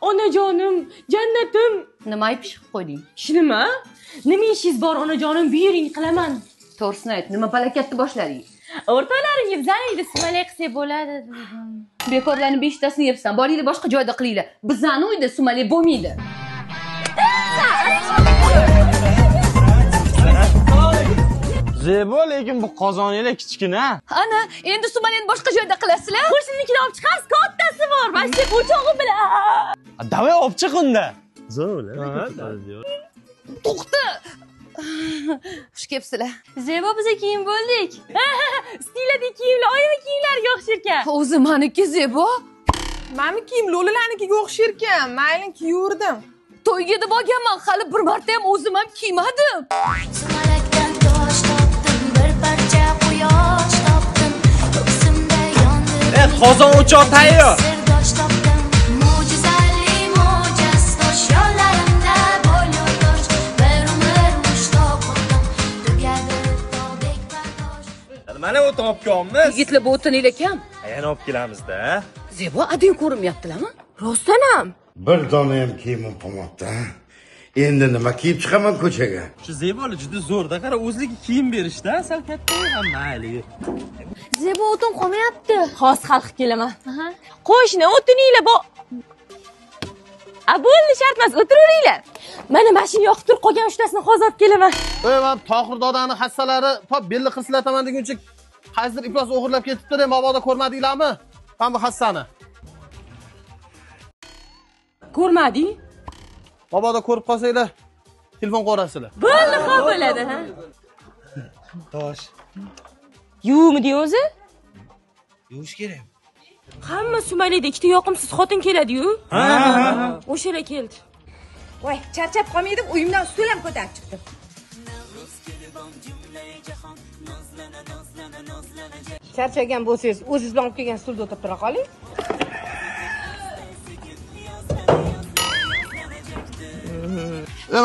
Onajonim, jannatim. Nima ayb chiqib qo'yding? Shunimi? Nima ishingiz bor onajonim? Buyuring, qilaman. To'g'risini ayt, nima palakatni boshlading? O'rtoqlaringiz zaningda sumalay qilsa bo'ladi dedim. Bekorlarni 5tasini yebsan. Boringlar boshqa joyda qilinglar. Bizning uyda sumalay bo'lmaydi. Zebo, lekin bu qozoninglar kichkina. Ana, endi sumalayni boshqa joyda qilasizlar. Qo'shninikini olib chiqamiz, kattasi bor. Mana shu o'chog'i bilan. Davay olib chiq unda. To'xta. Xush kelibsizlar. Zebo, biz kiyim bo'ldik. Stilada kiyimlar, oyimi kiyimlariga o'xshar ekan. O'zi meniki Zebo. Meni kiyim lo'lilarnikiga o'xshar ekan. Mayli kiyurdim. To'yga deb olganman, hali bir marta ham o'zim ham kiymadim. Sumalakdan tosh topdim, bir parcha quyosh topdim. Ko'ksimda yondi. Qozon o'choq tayyor. Sirdosh topdim. Mo'jizali mo'jiz tosh yo'llarimda bo'lyurdosh. Bir umr mushtoq qildim. Tugadi tog'dek bardosh. Mana o'tib olib kelamiz. Yigitlar bu o'tininglar kam. Yana olib kelamiz-da. Zebo, ading ko'rinmayaptilarmi? Rostdan ham. Bir dona ham kiyimim qolmabdi. Endi nima kiyib chiqaman ko'chaga? Shu Zeboli juda zo'rda, qara o'zligi kiyim berishda, sal katta ham mayli. Zebo, o'tin qolmayapti. Xos xalq kelaman. Qo'shni o'tininglar bor. Bo'ldi, shart emas, o'tiravringlar. Mana mashina yoqib turib qolgan 3tasini hozir olib kelaman. Ey, men Tohir dodani hassalari top belli qislataman deguncha qaysidir iflos o'g'irlab ketibdi-da, mabodo ko'rmadinglarmi? Mana bu hassani. Ko'rmading? Mabodo ko'rib qolsanglar, telefon qo'rasizlar. Bo'ldi, xo'p bo'ladi, ha. Tosh. Yuvmidi o'zi? Yuvish kerak. Hamma sumalayda ikkita yoqimsiz xotin keladi-yu. O'shalar keldi. Voy, charchab qolmaydim, uyimdan stul ham ko'tarib chiqdim. Charchagan bo'lsangiz, o'zingiz bilan olib kelgan stulda o'tirib tura qoling.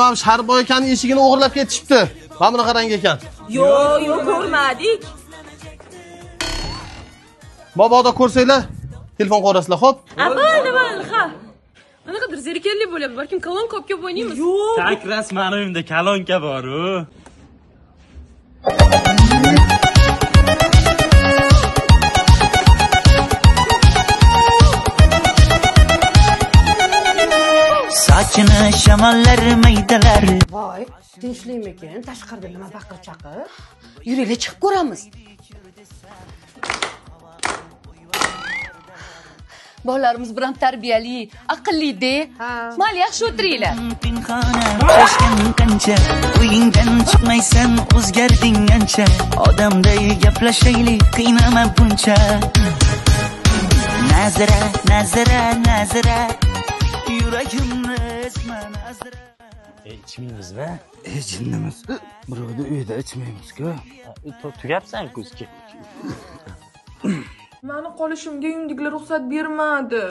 Mana Sharboy akaning eshigini o'g'irlab ketishibdi. Mana bunaqa rang ekan. Yo'q, ko'rmadik. Mabodo ko'rsanglar, telefon qo'rasizlar, xo'p? Bo'ldi, ha. Qanaqadir zerikarli bo'ladi. Balkim kolonka olib kelib o'ynaymiz. Yo'q. Tak rasmani uyimda kolonka bor-ku. Sochini shamollar maydalar. Voy, tinchlikmikin? Tashqarida nima baqir-chaqir? Yuringlar chiqib ko'ramiz. Bolalarimiz bilan tarbiyali, aqlli-da. Mayli, yaxshi o'tiringlar. Pinxona shoshgan qancha, uyingdan chiqmaysan, o'zgarding ancha. Odamday gaplashaylik, qiynama buncha. Nazira, nazira, nazira. Yuragimni esman azra. Ichmaymizmi? Jinnimiz. Birovni uyida ichmaymiz-ku. Tugabsan-ku. Meni qolishimga uyimdagilar ruxsat bermadi.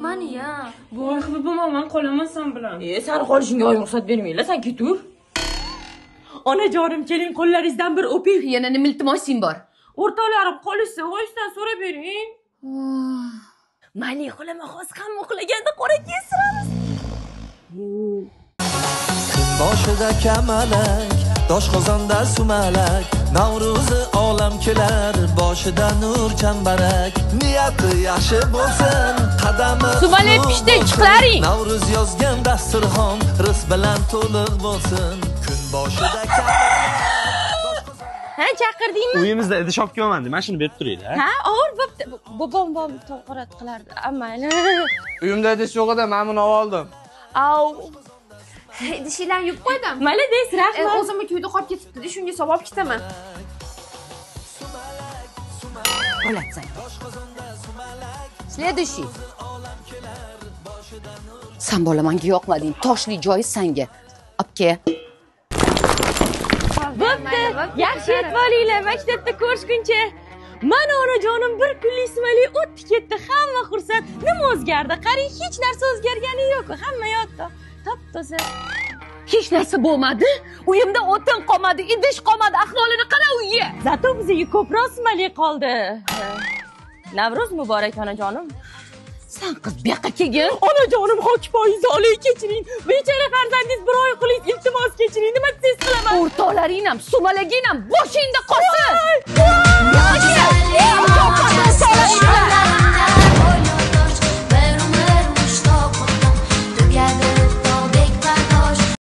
Mani-ya. Voy, xibimman, men qolaman sen bilan. Sen qolishingga oyim ruxsat bermaylar, sen ketur. Onajonim, keling, qo'llaringizdan bir o'ping. Yana nima iltimosing bor? O'rtoqlarim qolishsa, voyisdan so'rab bering. Mani xolama xos ham uxlaganda qora kesiramiz. Boshida kamalak, doshqozonda sumalak, Navro'zi olam kelar, boshida nur chambarak. Niyati yaxshi bo'lsin, qadami Sumalay pishdi, chiqlaring. Navro'z yozgan dasturxon, rizq bilan to'liq bo'lsin. Kun boshida kamalak. Ha, chaqirdingmi? Uyimizda idish olib kelmadim. Mana shuni berib turinglar. Ha, og'ir bo'pti. Bobom to'g'rat qilardi. Mayli. Uyimda idish yo'q edi, men buni oldim. Au. Idishinglarni yuvib qo'ydim. Malades, rahmat. O'zimni kuyda qolib ketibdi, shunga savol kitaman. Bo'latsang. Следующий. Sen bola menga yoqmading. Toshli joyi senga. Obke. Bo'pti. Yaxshi yetib olinglar, maktabda ko'rishguncha. Mana onajonim bir kunlik sumalay o'tdi ketdi. Hamma xursand. Nima o'zgardi? Qarang, hech narsa o'zgargani yo'q. Hamma yotdi. Top-toza. Hech narsa bo'lmadi. Uyimda o'tin qolmadi, idish qolmadi. Ahvolini qara uyi. Zato bizga ko'proq sumalay qoldi. Navro'z muborak onajonim. San qiz bu yoqqa kelgin. Onajonim hokipoyizni olay kechiring. Bechora farzandingiz bir oy qiling, iltimos kechiring. Nima desiz qilaman? O'rtoqlaring ham, sumalaging ham boshingda qolsin.